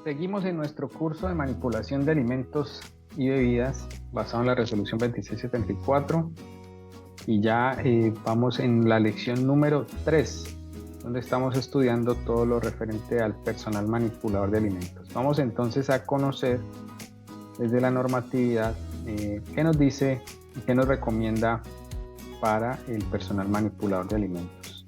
Seguimos en nuestro curso de manipulación de alimentos y bebidas basado en la resolución 2674 y ya vamos en la lección número 3, donde estamos estudiando todo lo referente al personal manipulador de alimentos. Vamos entonces a conocer desde la normatividad qué nos dice y qué nos recomienda para el personal manipulador de alimentos.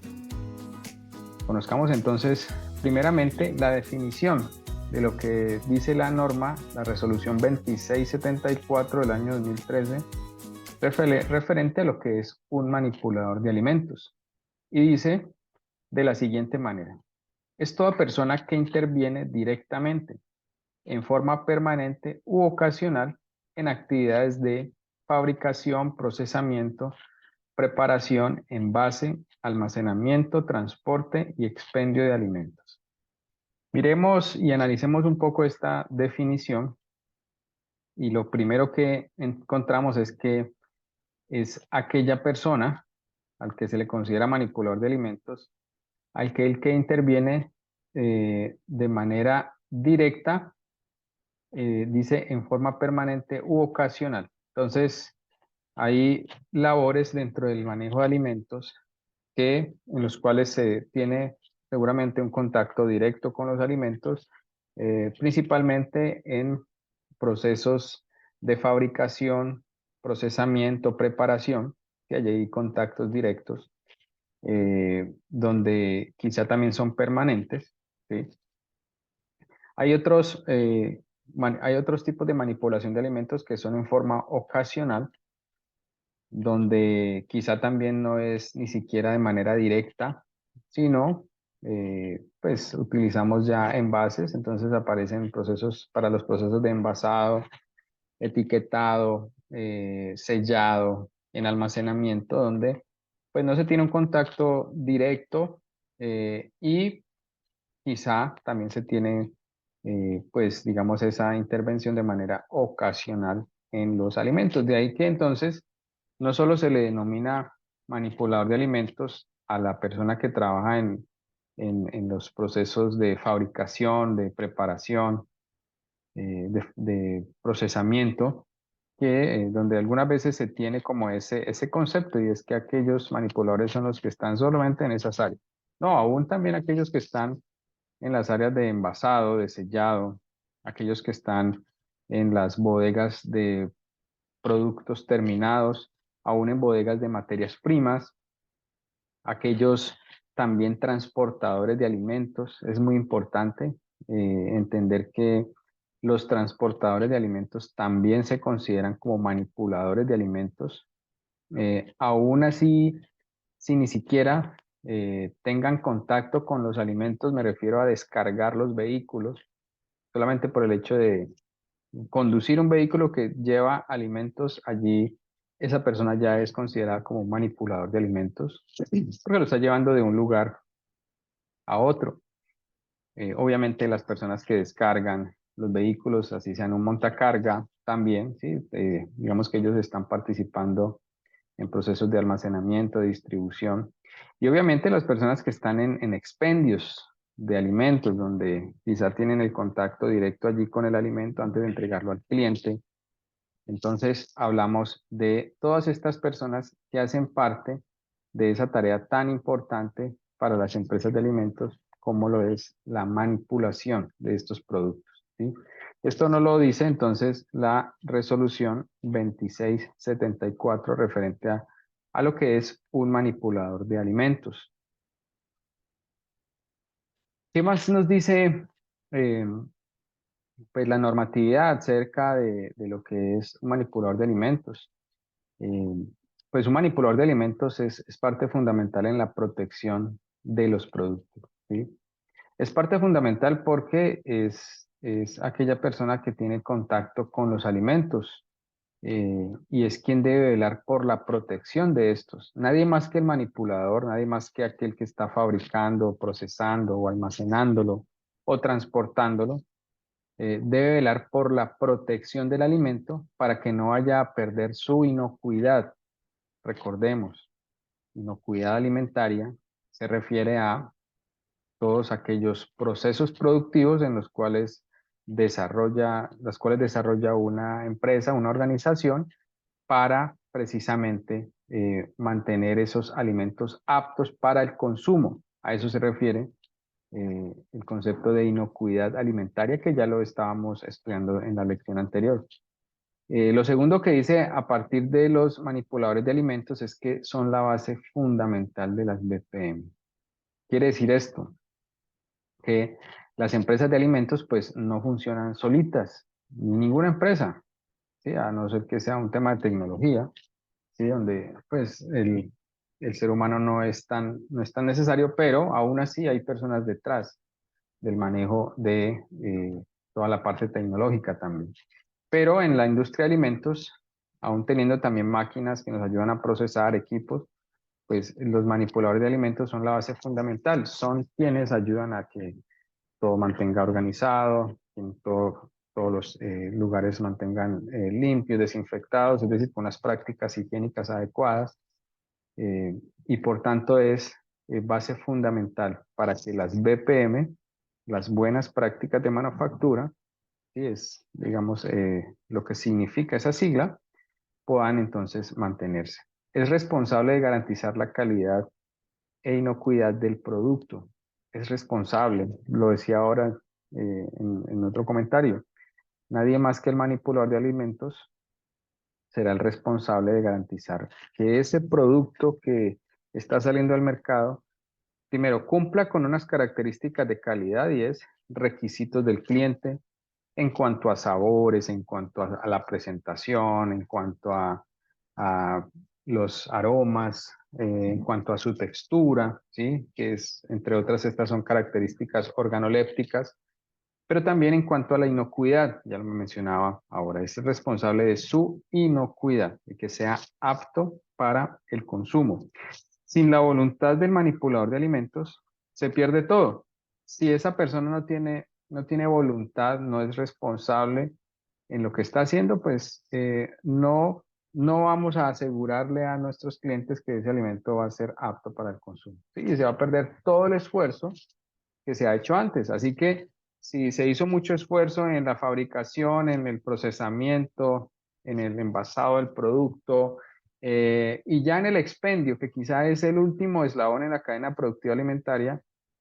Conozcamos entonces primeramente la definición de lo que dice la norma, la resolución 2674 del año 2013, referente a lo que es un manipulador de alimentos. Y dice de la siguiente manera: es toda persona que interviene directamente, en forma permanente u ocasional, en actividades de fabricación, procesamiento, preparación, envase, almacenamiento, transporte y expendio de alimentos. Miremos y analicemos un poco esta definición y lo primero que encontramos es que es aquella persona al que se le considera manipulador de alimentos, el que interviene de manera directa, dice en forma permanente u ocasional. Entonces, hay labores dentro del manejo de alimentos en los cuales se tiene seguramente un contacto directo con los alimentos, principalmente en procesos de fabricación, procesamiento, preparación, que hay contactos directos, donde quizá también son permanentes, ¿sí? Hay hay otros tipos de manipulación de alimentos que son en forma ocasional, donde quizá también no es ni siquiera de manera directa, sino pues utilizamos ya envases, entonces aparecen procesos para los procesos de envasado, etiquetado, sellado, en almacenamiento, donde pues no se tiene un contacto directo, y quizá también se tiene pues digamos esa intervención de manera ocasional en los alimentos. De ahí que entonces no solo se le denomina manipulador de alimentos a la persona que trabaja en los procesos de fabricación, de preparación, de procesamiento, donde algunas veces se tiene como ese concepto, y es que aquellos manipuladores son los que están solamente en esas áreas. No, aún también aquellos que están en las áreas de envasado, de sellado, aquellos que están en las bodegas de productos terminados, aún en bodegas de materias primas, aquellos también transportadores de alimentos. Es muy importante entender que los transportadores de alimentos también se consideran como manipuladores de alimentos. Aún así, si ni siquiera tengan contacto con los alimentos, me refiero a descargar los vehículos, solamente por el hecho de conducir un vehículo que lleva alimentos allí, esa persona ya es considerada como un manipulador de alimentos, porque lo está llevando de un lugar a otro. Obviamente las personas que descargan los vehículos, así sean un montacarga, también, ¿sí? Digamos que ellos están participando en procesos de almacenamiento, de distribución. Y obviamente las personas que están en expendios de alimentos, donde quizá tienen el contacto directo allí con el alimento antes de entregarlo al cliente. Entonces hablamos de todas estas personas que hacen parte de esa tarea tan importante para las empresas de alimentos como lo es la manipulación de estos productos, ¿sí? Esto no lo dice entonces la resolución 2674 referente a lo que es un manipulador de alimentos. ¿Qué más nos dice eh, pues la normatividad acerca de lo que es un manipulador de alimentos? Eh, pues un manipulador de alimentos es parte fundamental en la protección de los productos, ¿sí? Es parte fundamental porque es aquella persona que tiene contacto con los alimentos, y es quien debe velar por la protección de estos. Nadie más que el manipulador, nadie más que aquel que está fabricando, procesando o almacenándolo o transportándolo, debe velar por la protección del alimento para que no vaya a perder su inocuidad. Recordemos, inocuidad alimentaria se refiere a todos aquellos procesos productivos en los cuales las cuales desarrolla una empresa, una organización, para precisamente mantener esos alimentos aptos para el consumo. A eso se refiere el concepto de inocuidad alimentaria, que ya lo estábamos estudiando en la lección anterior. Lo segundo que dice a partir de los manipuladores de alimentos es que son la base fundamental de las BPM. Quiere decir esto, que las empresas de alimentos pues no funcionan solitas, ninguna empresa, ¿sí? A no ser que sea un tema de tecnología, ¿sí? Donde pues el ser humano no es tan necesario, pero aún así hay personas detrás del manejo de toda la parte tecnológica también. Pero en la industria de alimentos, aún teniendo también máquinas que nos ayudan a procesar equipos, pues los manipuladores de alimentos son la base fundamental, son quienes ayudan a que todo mantenga organizado, que todos los lugares se mantengan limpios, desinfectados, es decir, con las prácticas higiénicas adecuadas, y por tanto es base fundamental para que las BPM, las buenas prácticas de manufactura, ¿sí? Es, digamos, lo que significa esa sigla, puedan entonces mantenerse. Es responsable de garantizar la calidad e inocuidad del producto. Es responsable, lo decía ahora en otro comentario. Nadie más que el manipulador de alimentos será el responsable de garantizar que ese producto que está saliendo al mercado, primero, cumpla con unas características de calidad y es requisitos del cliente en cuanto a sabores, en cuanto a la presentación, en cuanto a los aromas, en cuanto a su textura, ¿sí? Que es, entre otras, estas son características organolépticas, pero también en cuanto a la inocuidad, ya lo mencionaba ahora, es responsable de su inocuidad, de que sea apto para el consumo. Sin la voluntad del manipulador de alimentos, se pierde todo. Si esa persona no tiene voluntad, no es responsable en lo que está haciendo, pues no vamos a asegurarle a nuestros clientes que ese alimento va a ser apto para el consumo. ¿Sí? Y se va a perder todo el esfuerzo que se ha hecho antes. Así que si se hizo mucho esfuerzo en la fabricación, en el procesamiento, en el envasado del producto, y ya en el expendio, que quizá es el último eslabón en la cadena productiva alimentaria,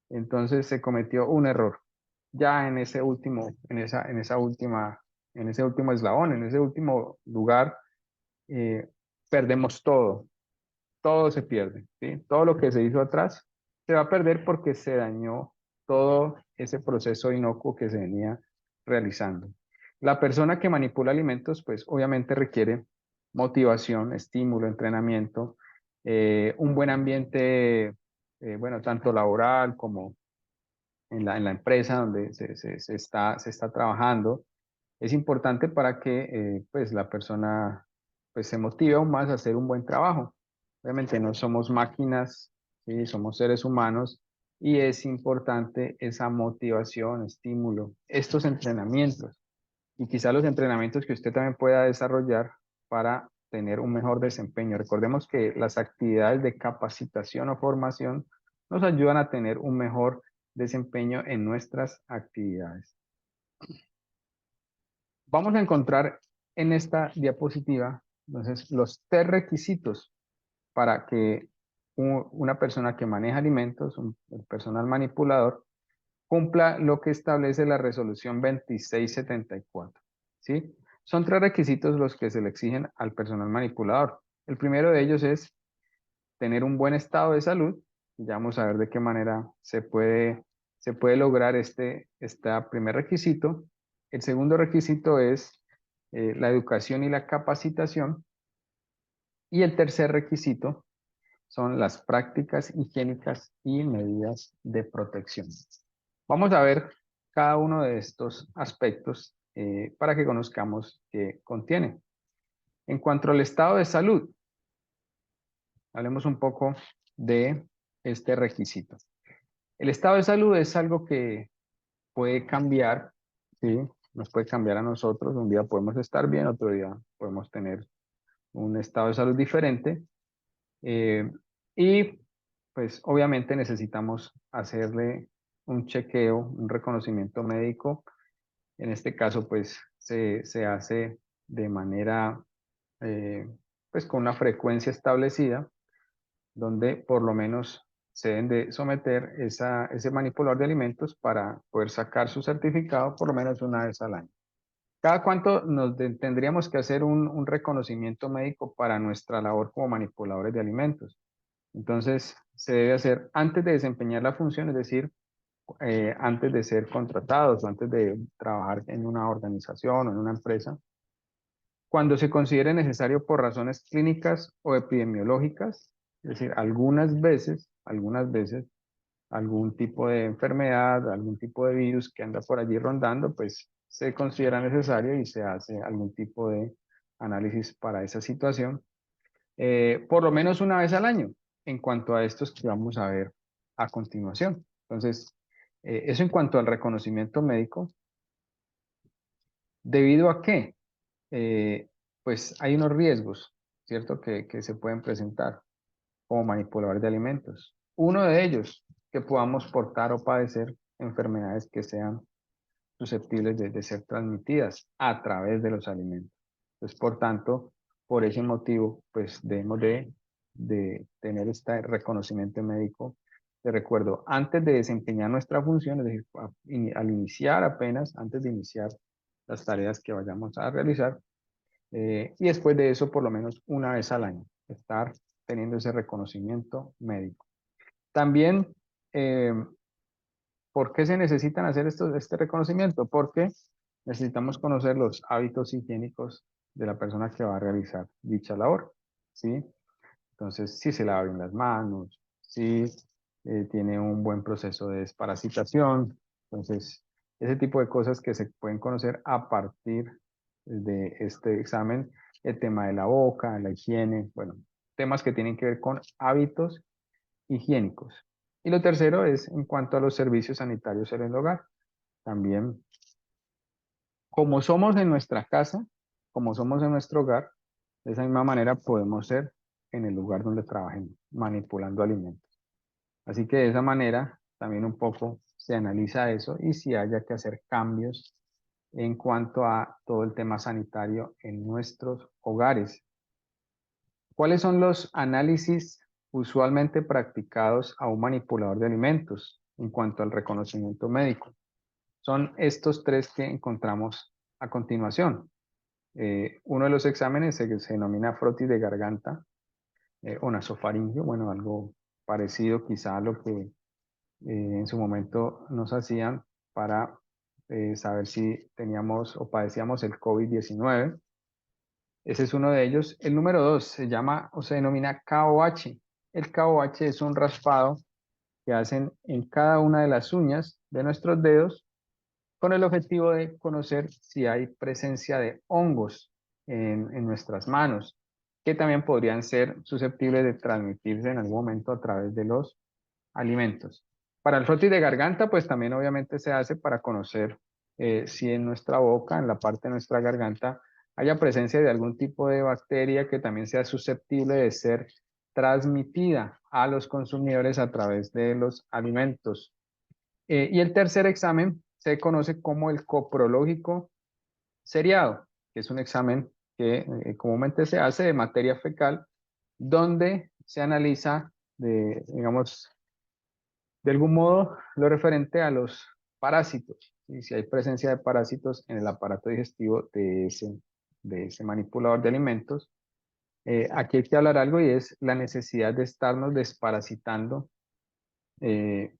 entonces se cometió un error. Ya en ese último, en ese último eslabón, en ese último lugar, eh, perdemos todo, todo se pierde, ¿sí? Todo lo que se hizo atrás se va a perder porque se dañó todo ese proceso inocuo que se venía realizando. La persona que manipula alimentos, pues obviamente requiere motivación, estímulo, entrenamiento, un buen ambiente, bueno, tanto laboral como en la empresa donde se está trabajando. Es importante para que pues la persona pues se motive aún más a hacer un buen trabajo. Obviamente no somos máquinas, ¿sí? Somos seres humanos y es importante esa motivación, estímulo, estos entrenamientos y quizá los entrenamientos que usted también pueda desarrollar para tener un mejor desempeño. Recordemos que las actividades de capacitación o formación nos ayudan a tener un mejor desempeño en nuestras actividades. Vamos a encontrar en esta diapositiva, entonces, los tres requisitos para que una persona que maneja alimentos, el personal manipulador, cumpla lo que establece la resolución 2674, ¿sí? Son tres requisitos los que se le exigen al personal manipulador. El primero de ellos es tener un buen estado de salud. Ya vamos a ver de qué manera se puede lograr este primer requisito. El segundo requisito es la educación y la capacitación. Y el tercer requisito son las prácticas higiénicas y medidas de protección. Vamos a ver cada uno de estos aspectos para que conozcamos qué contiene. En cuanto al estado de salud, hablemos un poco de este requisito. El estado de salud es algo que puede cambiar, ¿sí? Nos puede cambiar a nosotros. Un día podemos estar bien, otro día podemos tener un estado de salud diferente. Y pues obviamente necesitamos hacerle un chequeo, un reconocimiento médico En este caso, pues se hace de manera, pues con una frecuencia establecida, donde por lo menos se deben de someter ese manipulador de alimentos para poder sacar su certificado por lo menos una vez al año. ¿Cada cuánto tendríamos que hacer un reconocimiento médico para nuestra labor como manipuladores de alimentos? Entonces, se debe hacer antes de desempeñar la función, es decir, antes de ser contratados o antes de trabajar en una organización o en una empresa, cuando se considere necesario por razones clínicas o epidemiológicas, es decir, algunas veces, algún tipo de enfermedad, algún tipo de virus que anda por allí rondando, pues se considera necesario y se hace algún tipo de análisis para esa situación, por lo menos una vez al año, en cuanto a estos que vamos a ver a continuación. Entonces, eso en cuanto al reconocimiento médico, ¿debido a qué? Eh, pues hay unos riesgos, ¿cierto?, que se pueden presentar como manipuladores de alimentos. Uno de ellos, que podamos portar o padecer enfermedades que sean susceptibles de ser transmitidas a través de los alimentos. Entonces, por tanto, por ese motivo, pues debemos de tener este reconocimiento médico. Te recuerdo, antes de desempeñar nuestra función, es decir, al iniciar apenas, antes de iniciar las tareas que vayamos a realizar, y después de eso, por lo menos una vez al año, estar teniendo ese reconocimiento médico. También, eh, ¿por qué se necesitan hacer este reconocimiento? Porque necesitamos conocer los hábitos higiénicos de la persona que va a realizar dicha labor, ¿sí? Entonces, si se lava bien las manos, si tiene un buen proceso de desparasitación. Entonces, ese tipo de cosas que se pueden conocer a partir de este examen, el tema de la boca, la higiene, bueno, temas que tienen que ver con hábitos higiénicos. Y lo tercero es en cuanto a los servicios sanitarios en el hogar. También, como somos en nuestra casa, como somos en nuestro hogar, de esa misma manera podemos ser en el lugar donde trabajemos, manipulando alimentos. Así que de esa manera también un poco se analiza eso y si haya que hacer cambios en cuanto a todo el tema sanitario en nuestros hogares. ¿Cuáles son los análisis usualmente practicados a un manipulador de alimentos en cuanto al reconocimiento médico? Son estos tres que encontramos a continuación. Uno de los exámenes se denomina frotis de garganta o nasofaringio, bueno, algo parecido quizá a lo que en su momento nos hacían para saber si teníamos o padecíamos el COVID-19. Ese es uno de ellos. El número 2 se llama o se denomina KOH. El KOH es un raspado que hacen en cada una de las uñas de nuestros dedos con el objetivo de conocer si hay presencia de hongos en nuestras manos, que también podrían ser susceptibles de transmitirse en algún momento a través de los alimentos. Para el frotis de garganta, pues también obviamente se hace para conocer si en nuestra boca, en la parte de nuestra garganta, haya presencia de algún tipo de bacteria que también sea susceptible de ser transmitida a los consumidores a través de los alimentos. Y el tercer examen se conoce como el coprológico seriado, que es un examen que comúnmente se hace de materia fecal, donde se analiza, digamos, de algún modo lo referente a los parásitos, y si hay presencia de parásitos en el aparato digestivo de ese manipulador de alimentos. Aquí hay que hablar algo y es la necesidad de estarnos desparasitando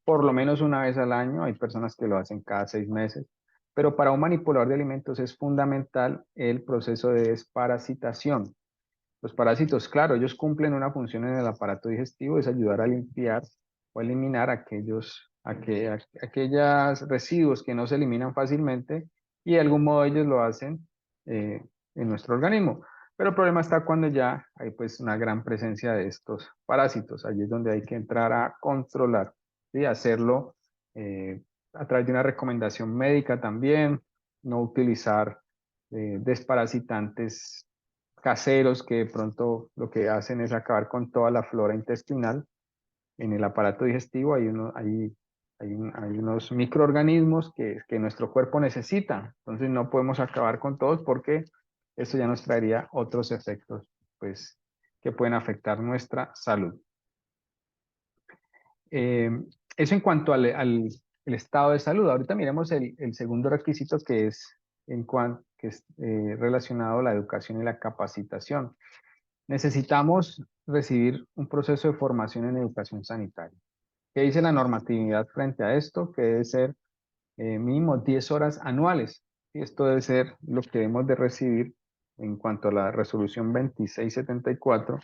por lo menos una vez al año. Hay personas que lo hacen cada 6 meses, pero para un manipulador de alimentos es fundamental el proceso de desparasitación. Los parásitos, claro, ellos cumplen una función en el aparato digestivo, es ayudar a limpiar o eliminar aquellos residuos que no se eliminan fácilmente y de algún modo ellos lo hacen en nuestro organismo. Pero el problema está cuando ya hay pues una gran presencia de estos parásitos. Allí es donde hay que entrar a controlar y hacerlo a través de una recomendación médica también, no utilizar desparasitantes caseros que de pronto lo que hacen es acabar con toda la flora intestinal en el aparato digestivo. Hay Hay unos microorganismos que nuestro cuerpo necesita. Entonces no podemos acabar con todos porque eso ya nos traería otros efectos, pues, que pueden afectar nuestra salud. Eh, Eso en cuanto el estado de salud. Ahorita miremos el segundo requisito que es, relacionado a la educación y la capacitación. Necesitamos recibir un proceso de formación en educación sanitaria. ¿Qué dice la normatividad frente a esto? Que debe ser mínimo 10 horas anuales. Y esto debe ser lo que debemos de recibir en cuanto a la resolución 2674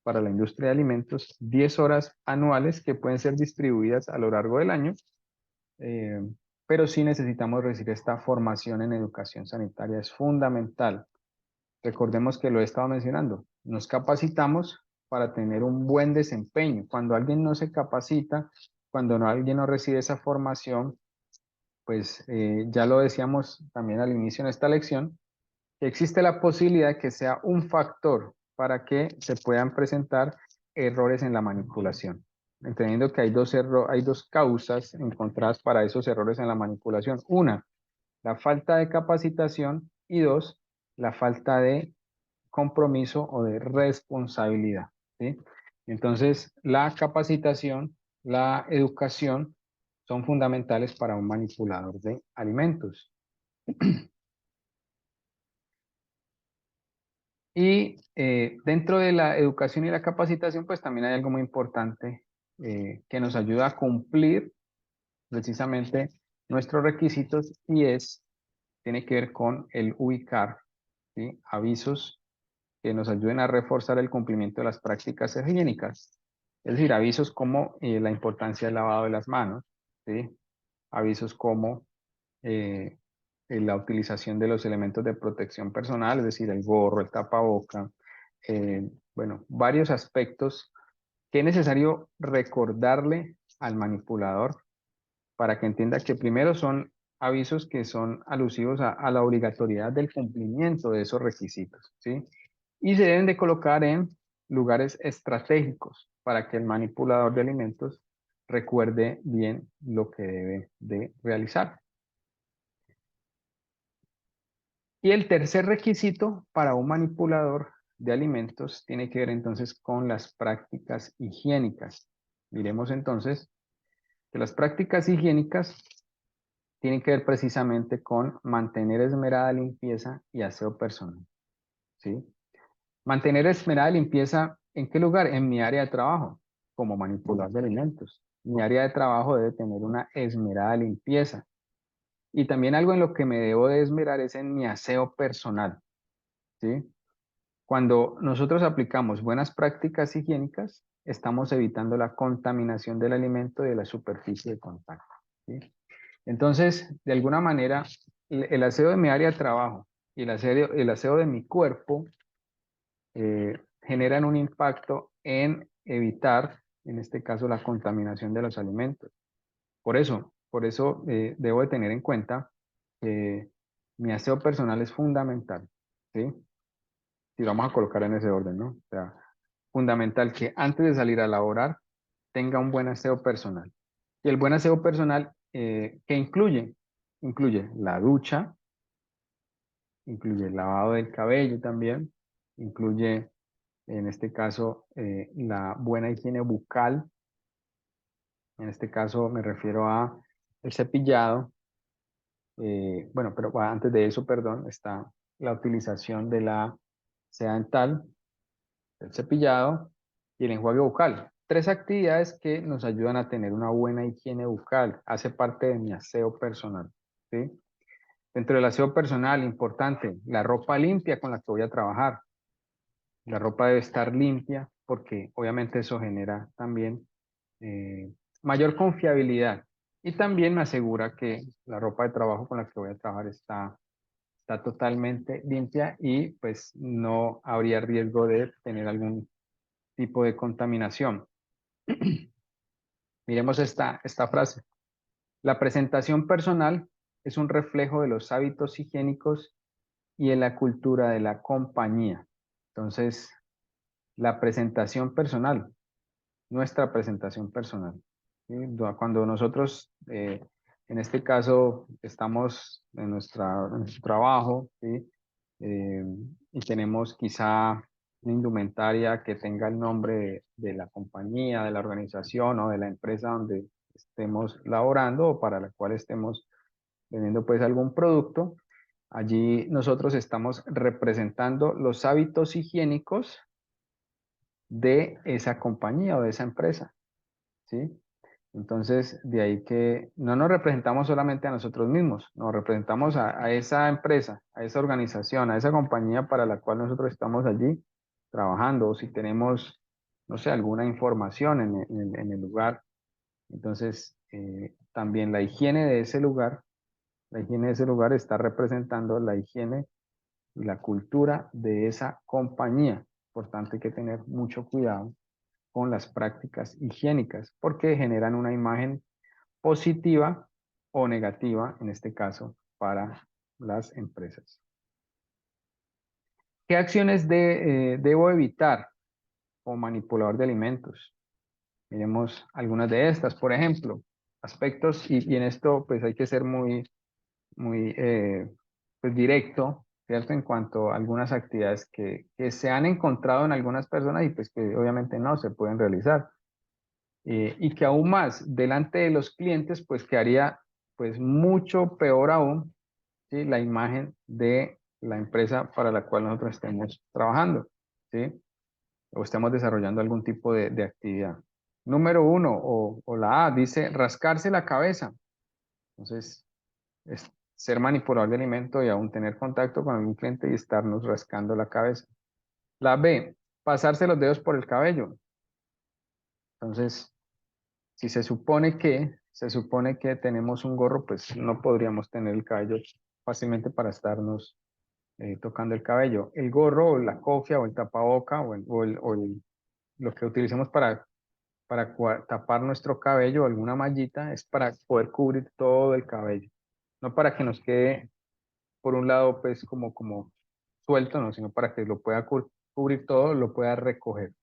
para la industria de alimentos, 10 horas anuales que pueden ser distribuidas a lo largo del año, eh, pero sí necesitamos recibir esta formación en educación sanitaria, es fundamental. Recordemos que lo he estado mencionando, nos capacitamos para tener un buen desempeño. Cuando alguien no se capacita, cuando alguien no recibe esa formación, pues ya lo decíamos también al inicio en esta lección, que existe la posibilidad de que sea un factor para que se puedan presentar errores en la manipulación. Entendiendo que hay dos causas encontradas para esos errores en la manipulación. Una, la falta de capacitación y dos, la falta de compromiso o de responsabilidad. ¿Sí? Entonces, la capacitación, la educación son fundamentales para un manipulador de alimentos. Y dentro de la educación y la capacitación, pues también hay algo muy importante que nos ayuda a cumplir precisamente nuestros requisitos y tiene que ver con el ubicar, ¿sí? Avisos que nos ayuden a reforzar el cumplimiento de las prácticas higiénicas. Es decir, avisos como la importancia del lavado de las manos, ¿sí? Avisos como eh, la utilización de los elementos de protección personal, es decir, el gorro, el tapaboca, bueno, varios aspectos que es necesario recordarle al manipulador para que entienda que primero son avisos que son alusivos a la obligatoriedad del cumplimiento de esos requisitos, ¿sí? Y se deben de colocar en lugares estratégicos para que el manipulador de alimentos recuerde bien lo que debe de realizar. Y el tercer requisito para un manipulador de alimentos tiene que ver entonces con las prácticas higiénicas. Miremos entonces que las prácticas higiénicas tienen que ver precisamente con mantener esmerada limpieza y aseo personal, ¿sí? Mantener esmerada limpieza, ¿en qué lugar? En mi área de trabajo, como manipulador de alimentos. Mi área de trabajo debe tener una esmerada limpieza. Y también algo en lo que me debo de esmerar es en mi aseo personal, ¿sí? Cuando nosotros aplicamos buenas prácticas higiénicas, estamos evitando la contaminación del alimento y de la superficie de contacto, ¿sí? Entonces, de alguna manera, el aseo de mi área de trabajo y el aseo de mi cuerpo generan un impacto en evitar, en este caso, la contaminación de los alimentos. Por eso debo de tener en cuenta que mi aseo personal es fundamental, ¿sí? Y vamos a colocar en ese orden, ¿no? O sea, fundamental que antes de salir a laborar tenga un buen aseo personal. Y el buen aseo personal, ¿qué incluye? Incluye la ducha, incluye el lavado del cabello también, incluye, en este caso, la buena higiene bucal. En este caso me refiero a el cepillado. Bueno, pero antes de eso, perdón, está la utilización de la seda dental, el cepillado y el enjuague bucal. Tres actividades que nos ayudan a tener una buena higiene bucal. Hace parte de mi aseo personal, ¿sí? Dentro del aseo personal, importante, la ropa limpia con la que voy a trabajar. La ropa debe estar limpia porque obviamente eso genera también eh, mayor confiabilidad. Y también me asegura que la ropa de trabajo con la que voy a trabajar está totalmente limpia y pues no habría riesgo de tener algún tipo de contaminación. Miremos esta frase. La presentación personal es un reflejo de los hábitos higiénicos y de la cultura de la compañía. Entonces, la presentación personal, nuestra presentación personal. ¿sí? Cuando nosotros, en este caso, estamos en nuestro trabajo, ¿sí? Eh, y tenemos quizá una indumentaria que tenga el nombre de la compañía, de la organización o de la empresa donde estemos laborando o para la cual estemos vendiendo pues algún producto. Allí nosotros estamos representando los hábitos higiénicos de esa compañía o de esa empresa, ¿sí? Entonces, de ahí que no nos representamos solamente a nosotros mismos, nos representamos a esa empresa, a esa organización, a esa compañía para la cual nosotros estamos allí trabajando, o si tenemos, no sé, alguna información en el lugar. Entonces, también la higiene de ese lugar, la higiene de ese lugar está representando la higiene y la cultura de esa compañía. Por tanto, hay que tener mucho cuidado con las prácticas higiénicas porque generan una imagen positiva o negativa, en este caso, para las empresas. ¿Qué acciones debo evitar como manipulador de alimentos? Miremos algunas de estas. Por ejemplo, aspectos, y en esto pues hay que ser muy pues, directo, ¿cierto? En cuanto a algunas actividades que se han encontrado en algunas personas y pues que obviamente no se pueden realizar. Y que aún más delante de los clientes pues quedaría pues mucho peor aún, ¿sí? La imagen de la empresa para la cual nosotros estemos trabajando, ¿sí? O estemos desarrollando algún tipo de actividad. Número uno, o la A, dice rascarse la cabeza. Entonces, es ser manipulador de alimento y aún tener contacto con algún cliente y estarnos rascando la cabeza. La B, pasarse los dedos por el cabello. Entonces, si se supone que tenemos un gorro, pues no podríamos tener el cabello fácilmente para estarnos tocando el cabello. El gorro, o la cofia, o el tapaboca, lo que utilicemos para tapar nuestro cabello, alguna mallita, es para poder cubrir todo el cabello. No para que nos quede por un lado, pues como suelto, no, sino para que lo pueda cubrir todo, lo pueda recoger.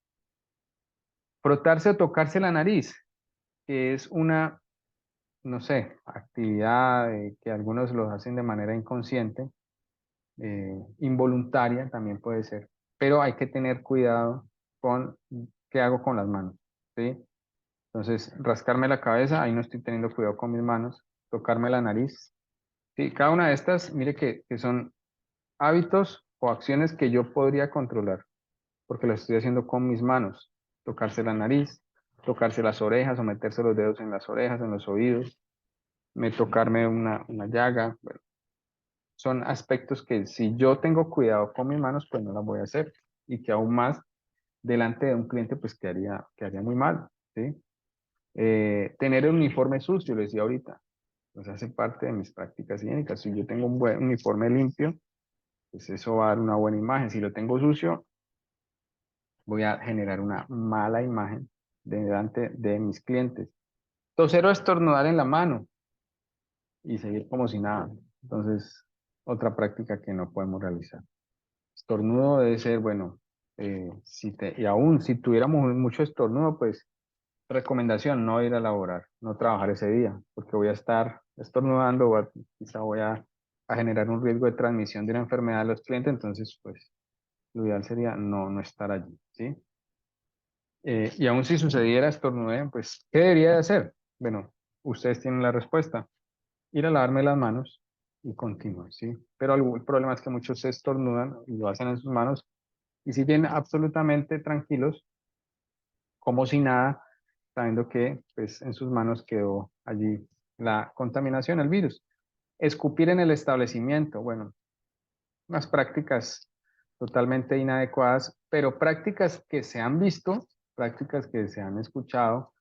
Frotarse o tocarse la nariz, que es una, no sé, actividad que algunos lo hacen de manera inconsciente, involuntaria también puede ser, pero hay que tener cuidado con qué hago con las manos, ¿sí? Entonces, rascarme la cabeza, ahí no estoy teniendo cuidado con mis manos, tocarme la nariz, ¿sí? Cada una de estas, mire que son hábitos o acciones que yo podría controlar, porque lo estoy haciendo con mis manos, tocarse la nariz, tocarse las orejas o meterse los dedos en las orejas, en los oídos, me tocarme una llaga, bueno, son aspectos que si yo tengo cuidado con mis manos, pues no las voy a hacer. Y que aún más delante de un cliente, pues quedaría muy mal, ¿sí? Tener el uniforme sucio, lo decía ahorita, pues hace parte de mis prácticas higiénicas. Si yo tengo un buen uniforme limpio, pues eso va a dar una buena imagen. Si lo tengo sucio, voy a generar una mala imagen delante de mis clientes. Toser o estornudar en la mano y seguir como si nada. Entonces, otra práctica que no podemos realizar. Estornudo debe ser, bueno, y aún si tuviéramos mucho estornudo, pues recomendación, no ir a laborar, no trabajar ese día, porque voy a estar estornudando, quizá voy a generar un riesgo de transmisión de una enfermedad a los clientes, entonces, pues, lo ideal sería no estar allí, ¿sí? Y aún si sucediera estornudar, pues, ¿qué debería de hacer? Bueno, ustedes tienen la respuesta, ir a lavarme las manos y continuar, ¿sí? Pero el problema es que muchos se estornudan y lo hacen en sus manos y siguen absolutamente tranquilos, como si nada, sabiendo que pues, en sus manos quedó allí la contaminación, el virus. Escupir en el establecimiento, bueno, unas prácticas totalmente inadecuadas, pero prácticas que se han visto, prácticas que se han escuchado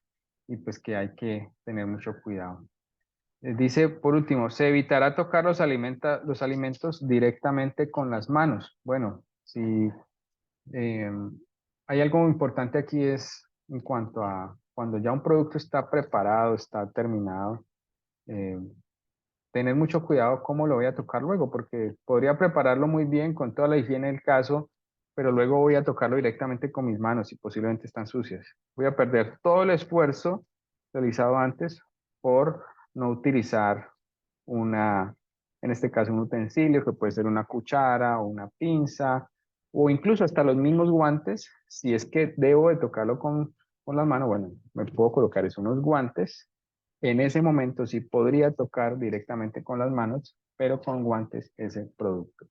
y pues que hay que tener mucho cuidado. Dice, por último, se evitará tocar los alimentos directamente con las manos. Bueno, si eh, hay algo importante aquí es en cuanto a cuando ya un producto está preparado, está terminado, eh, tener mucho cuidado cómo lo voy a tocar luego, porque podría prepararlo muy bien con toda la higiene del caso, pero luego voy a tocarlo directamente con mis manos y posiblemente están sucias. Voy a perder todo el esfuerzo realizado antes por no utilizar en este caso un utensilio que puede ser una cuchara o una pinza o incluso hasta los mismos guantes. Si es que debo de tocarlo con las manos, bueno, me puedo colocar unos guantes. En ese momento sí podría tocar directamente con las manos, pero con guantes ese producto.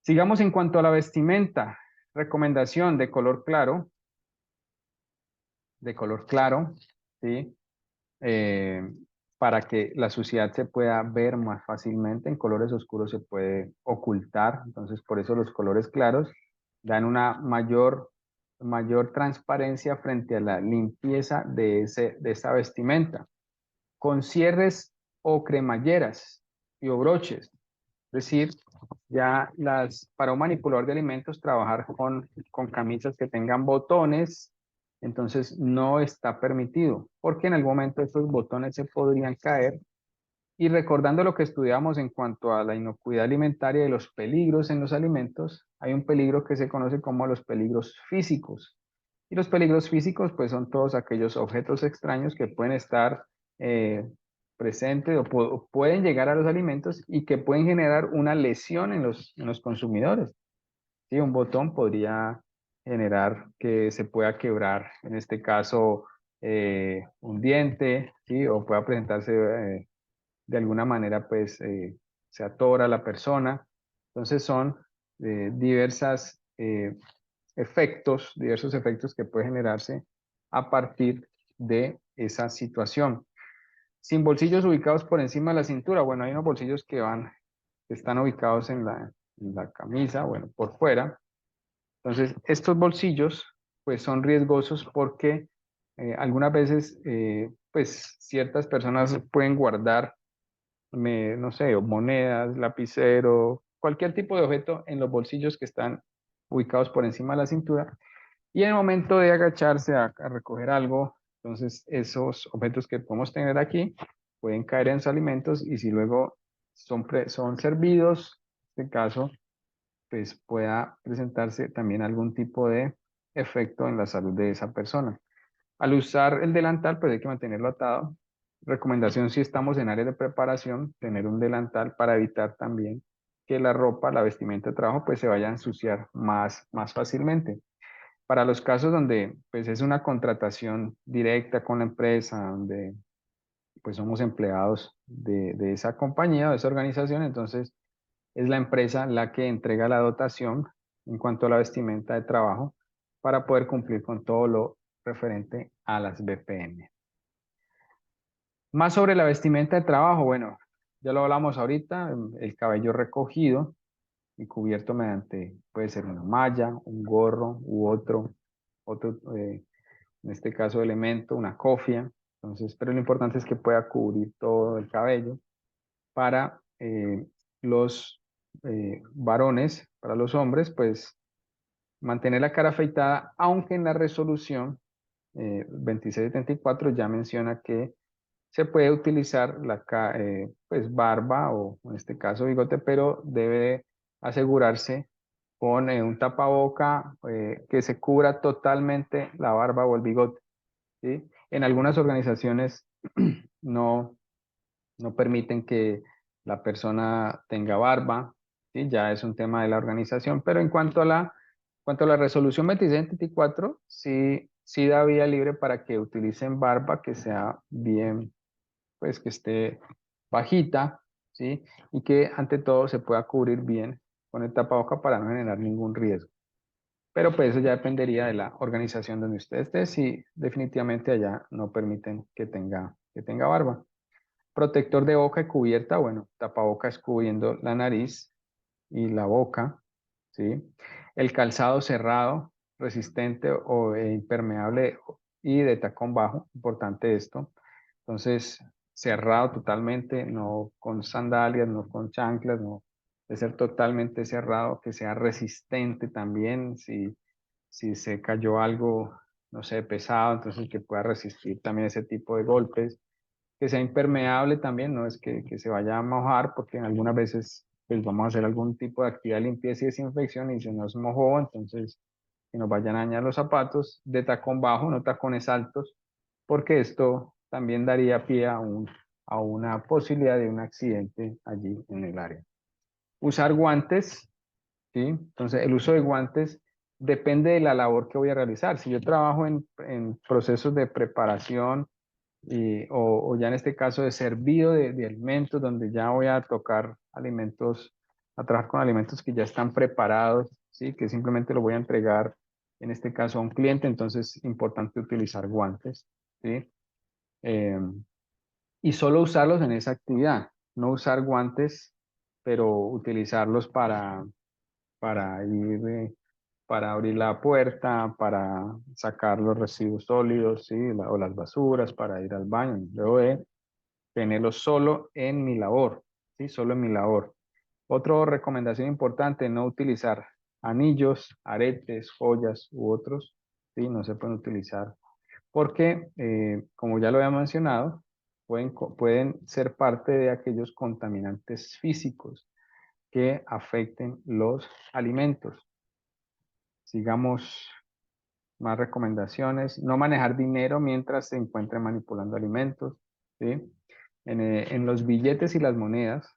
Sigamos en cuanto a la vestimenta. Recomendación de color claro, ¿sí? Eh, para que la suciedad se pueda ver más fácilmente. En colores oscuros se puede ocultar, entonces por eso los colores claros dan una mayor transparencia frente a la limpieza de esa vestimenta. Con cierres o cremalleras y o broches. Es decir, para un manipulador de alimentos, trabajar con camisas que tengan botones, entonces no está permitido, porque en algún momento esos botones se podrían caer. Y recordando lo que estudiamos en cuanto a la inocuidad alimentaria y los peligros en los alimentos, hay un peligro que se conoce como los peligros físicos. Y los peligros físicos, pues son todos aquellos objetos extraños que pueden estar eh, presentes o pueden llegar a los alimentos y que pueden generar una lesión en los consumidores. ¿Sí? Un botón podría generar que se pueda quebrar, en este caso, un diente, ¿sí? O pueda presentarse de alguna manera, pues, se atora la persona. Entonces son diversos efectos que pueden generarse a partir de esa situación. Sin bolsillos ubicados por encima de la cintura, bueno, hay unos bolsillos que están ubicados en la camisa, bueno, por fuera. Entonces, estos bolsillos, pues, son riesgosos porque algunas veces, pues, ciertas personas pueden guardar, no sé, monedas, lapicero, cualquier tipo de objeto en los bolsillos que están ubicados por encima de la cintura. Y en el momento de agacharse a recoger algo, entonces esos objetos que podemos tener aquí pueden caer en los alimentos y si luego son servidos, en este caso, pues pueda presentarse también algún tipo de efecto en la salud de esa persona. Al usar el delantal, pues hay que mantenerlo atado. Recomendación si estamos en áreas de preparación, tener un delantal para evitar también que la ropa, la vestimenta de trabajo, pues se vaya a ensuciar más fácilmente. Para los casos donde pues es una contratación directa con la empresa, donde pues somos empleados de esa compañía o de esa organización, entonces es la empresa la que entrega la dotación en cuanto a la vestimenta de trabajo para poder cumplir con todo lo referente a las BPM. Más sobre la vestimenta de trabajo, bueno, ya lo hablamos ahorita, el cabello recogido y cubierto mediante, puede ser una malla, un gorro u otro en este caso elemento, una cofia. Entonces, pero lo importante es que pueda cubrir todo el cabello. Para los varones, para los hombres, pues mantener la cara afeitada, aunque en la resolución 2674 ya menciona que se puede utilizar pues barba o en este caso bigote, pero debe asegurarse con un tapaboca que se cubra totalmente la barba o el bigote. ¿Sí? En algunas organizaciones no, no permiten que la persona tenga barba, ¿sí? Ya es un tema de la organización, pero en cuanto a la resolución 2624, sí da vía libre para que utilicen barba que sea bien, pues que esté bajita, ¿sí? Y que ante todo se pueda cubrir bien con el tapaboca para no generar ningún riesgo. Pero pues eso ya dependería de la organización donde usted esté, si definitivamente allá no permiten que tenga barba. Protector de boca y cubierta, bueno, tapabocas cubriendo la nariz y la boca, ¿sí? El calzado cerrado, resistente o impermeable y de tacón bajo, importante esto. Entonces, cerrado totalmente, no con sandalias, no con chanclas, no, de ser totalmente cerrado, que sea resistente también, si se cayó algo, no sé, pesado, entonces que pueda resistir también ese tipo de golpes, que sea impermeable también, no es que se vaya a mojar, porque en algunas veces pues vamos a hacer algún tipo de actividad de limpieza y desinfección y se nos mojó, entonces que nos vayan a dañar los zapatos, de tacón bajo, no tacones altos, porque esto también daría pie a una posibilidad de un accidente allí en el área. Usar guantes, ¿sí? Entonces, el uso de guantes depende de la labor que voy a realizar. Si yo trabajo en procesos de preparación o ya en este caso de servido de alimentos, donde ya voy a tocar alimentos, a trabajar con alimentos que ya están preparados, ¿sí? Que simplemente lo voy a entregar, en este caso a un cliente, entonces es importante utilizar guantes, ¿sí? Eh, y solo usarlos en esa actividad, no usar guantes, pero utilizarlos para ir, para abrir la puerta, para sacar los residuos sólidos, ¿sí? O las basuras, para ir al baño. Debo de tenerlos solo en mi labor, ¿sí? Solo en mi labor. Otra recomendación importante, no utilizar anillos, aretes, joyas u otros, ¿sí? No se pueden utilizar porque, como ya lo había mencionado, pueden ser parte de aquellos contaminantes físicos que afecten los alimentos. Sigamos más recomendaciones. No manejar dinero mientras se encuentre manipulando alimentos, ¿sí? En los billetes y las monedas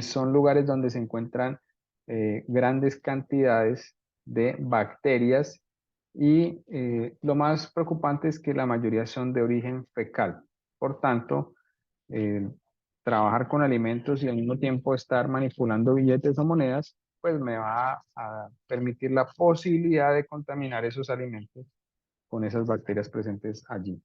son lugares donde se encuentran grandes cantidades de bacterias y lo más preocupante es que la mayoría son de origen fecal. Por tanto, eh, trabajar con alimentos y al mismo tiempo estar manipulando billetes o monedas, pues me va a permitir la posibilidad de contaminar esos alimentos con esas bacterias presentes allí.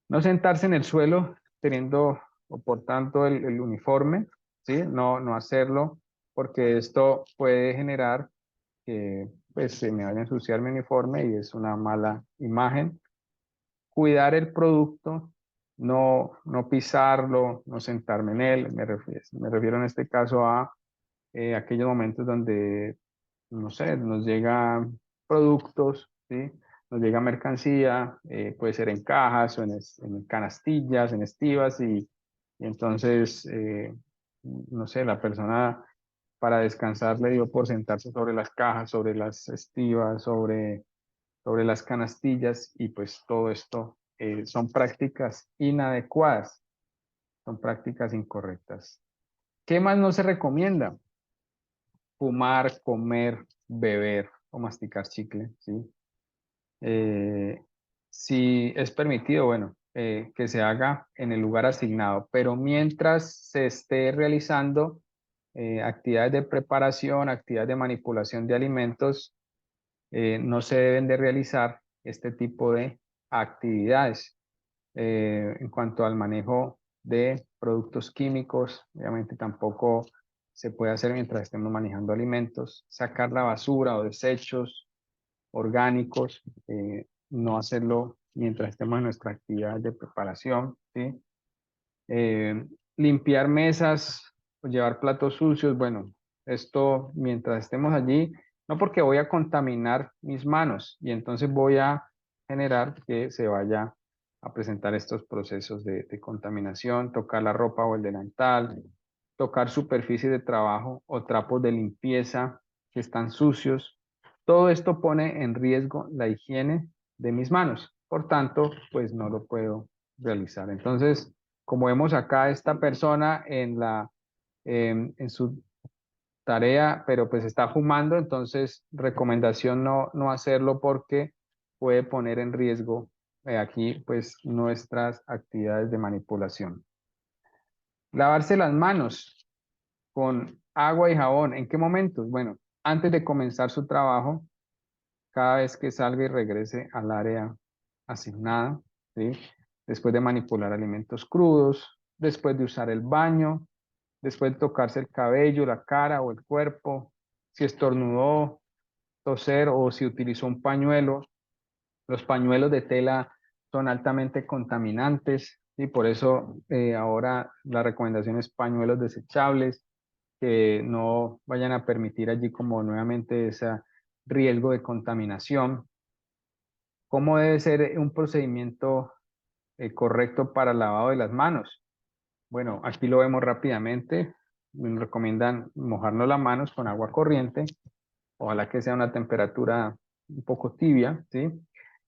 No sentarse en el suelo teniendo o portando el uniforme, ¿sí? No hacerlo porque esto puede generar que pues, se me vaya a ensuciar mi uniforme y es una mala imagen. Cuidar el producto, no pisarlo, no sentarme en él. Me refiero en este caso a aquellos momentos donde, no sé, nos llegan productos, ¿sí? Nos llega mercancía, puede ser en cajas o en canastillas, en estivas, y entonces, no sé, la persona para descansar le dio por sentarse sobre las cajas, sobre las estivas, sobre las canastillas, y pues todo esto son prácticas inadecuadas, son prácticas incorrectas. ¿Qué más no se recomienda? Fumar, comer, beber o masticar chicle, ¿sí? Eh, si es permitido, bueno, que se haga en el lugar asignado, pero mientras se esté realizando actividades de preparación, actividades de manipulación de alimentos, no se deben de realizar este tipo de actividades. En cuanto al manejo de productos químicos, obviamente tampoco se puede hacer mientras estemos manejando alimentos. Sacar la basura o desechos orgánicos, no hacerlo mientras estemos en nuestra actividad de preparación, ¿sí? Limpiar mesas o llevar platos sucios, bueno, esto mientras estemos allí, no porque voy a contaminar mis manos y entonces voy a generar que se vaya a presentar estos procesos de contaminación, tocar la ropa o el delantal, tocar superficies de trabajo o trapos de limpieza que están sucios. Todo esto pone en riesgo la higiene de mis manos. Por tanto, pues no lo puedo realizar. Entonces, como vemos acá, esta persona en su tarea, pero pues está fumando, entonces recomendación no hacerlo porque puede poner en riesgo aquí pues nuestras actividades de manipulación. Lavarse las manos con agua y jabón. ¿En qué momentos? Bueno, antes de comenzar su trabajo, cada vez que salga y regrese al área asignada, ¿sí? Después de manipular alimentos crudos, después de usar el baño, después de tocarse el cabello, la cara o el cuerpo, si estornudó, toser o si utilizó un pañuelo. Los pañuelos de tela son altamente contaminantes y por eso ahora la recomendación es pañuelos desechables que no vayan a permitir allí como nuevamente ese riesgo de contaminación. ¿Cómo debe ser un procedimiento correcto para el lavado de las manos? Bueno, aquí lo vemos rápidamente. Nos recomiendan mojarnos las manos con agua corriente, ojalá que sea una temperatura un poco tibia, ¿sí?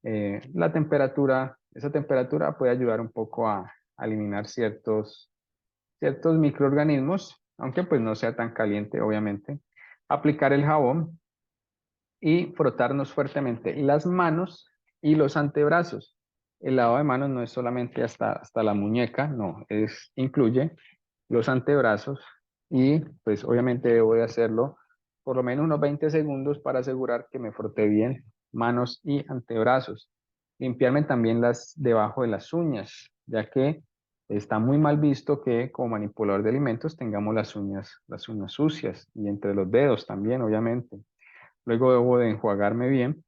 esa temperatura puede ayudar un poco a eliminar ciertos microorganismos, aunque pues no sea tan caliente, obviamente. Aplicar el jabón y frotarnos fuertemente las manos y los antebrazos. El lavado de manos no es solamente hasta la muñeca, no, incluye los antebrazos y pues obviamente debo de hacerlo por lo menos unos 20 segundos para asegurar que me froté bien manos y antebrazos. Limpiarme también debajo de las uñas, ya que está muy mal visto que como manipulador de alimentos tengamos las uñas sucias y entre los dedos también, obviamente. Luego debo de enjuagarme bien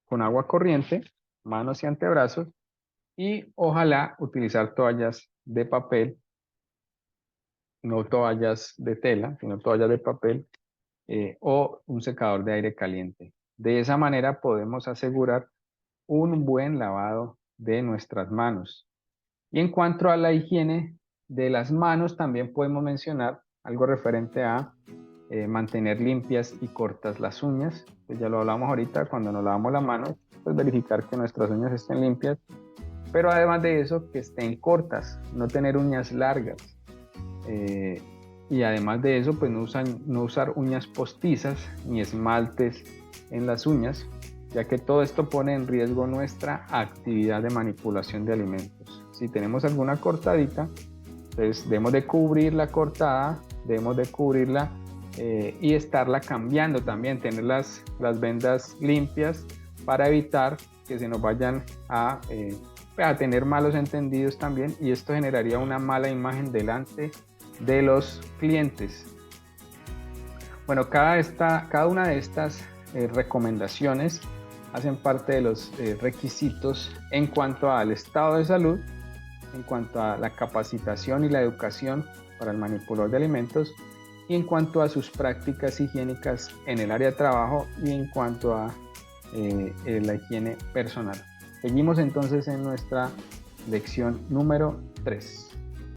con agua corriente, manos y antebrazos, y ojalá utilizar toallas de papel, no toallas de tela, sino toallas de papel o un secador de aire caliente. De esa manera podemos asegurar un buen lavado de nuestras manos. Y en cuanto a la higiene de las manos, también podemos mencionar algo referente a mantener limpias y cortas las uñas. Pues ya lo hablamos ahorita, cuando nos lavamos las manos, pues verificar que nuestras uñas estén limpias, pero además de eso, que estén cortas, no tener uñas largas. Y además de eso, pues no usar uñas postizas ni esmaltes en las uñas, ya que todo esto pone en riesgo nuestra actividad de manipulación de alimentos. Si tenemos alguna cortadita, pues debemos de cubrir la cortada, debemos de cubrirla y estarla cambiando también, tener las vendas limpias para evitar que se nos vayan a tener malos entendidos también, y esto generaría una mala imagen delante de los clientes. Bueno, cada una de estas recomendaciones hacen parte de los requisitos en cuanto al estado de salud, en cuanto a la capacitación y la educación para el manipulador de alimentos, y en cuanto a sus prácticas higiénicas en el área de trabajo y en cuanto a la higiene personal. Seguimos entonces en nuestra lección número 3.